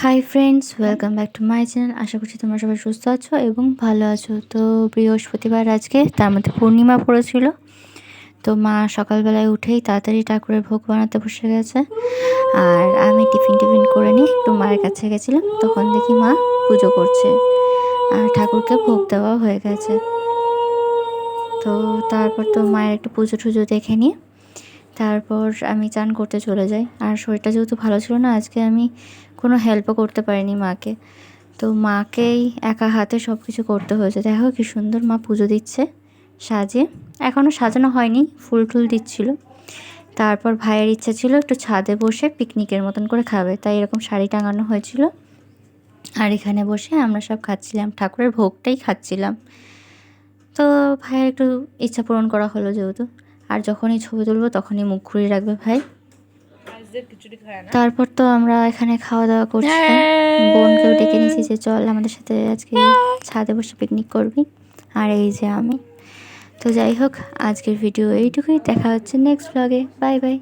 High friends, welcome back to my channel. আশা করছি তোমরা সবাই সুস্থ আছো এবং ভালো আছো। তো বৃহস্পতিবার আজকে, তার মধ্যে পূর্ণিমা পড়েছিল। তো মা সকালবেলায় উঠেই তাড়াতাড়ি ঠাকুরের ভোগ বানাতে বসে গেছে। আর আমি টিফিন করে নিয়ে একটু মায়ের কাছে গেছিলাম। তখন দেখি মা পুজো করছে আর ঠাকুরকে ভোগ দেওয়া হয়ে গেছে। তো তারপর তো মায়ের একটু পুজো টুজো দেখে নিয়ে তারপর আমি চান করতে চলে যাই। আর শরীরটা যেহেতু ভালো ছিল না, আজকে আমি কোনো হেল্পও করতে পারিনি মাকে। তো মাকেই একা হাতে সব কিছু করতে হয়েছে। দেখো কি সুন্দর মা পুজো দিচ্ছে সাজিয়ে। এখনও সাজানো হয়নি, ফুল টুল দিচ্ছিল। তারপর ভাইয়ের ইচ্ছা ছিল একটু ছাদে বসে পিকনিকের মতন করে খাবে, তাই এরকম শাড়ি টাঙানো হয়েছিল। আর এখানে বসে আমরা সব খাচ্ছিলাম, ঠাকুরের ভোগটাই খাচ্ছিলাম। তো ভাইয়ের একটু ইচ্ছা পূরণ করা হলো যেহেতু। আর যখনই ছবি তুলবো তখনই মুখ ঘুরিয়ে রাখবে ভাই। তারপর তো আমরা এখানে খাওয়া দাওয়া করছিলাম। বোনকেও ডেকে নিয়েছি যে চল আমাদের সাথে আজকে ছাদে বসে পিকনিক করবি। আর এই যে আমি। তো যাই হোক, আজকের ভিডিও এইটুকুই। দেখা হচ্ছে নেক্সট ব্লগে। Bye bye.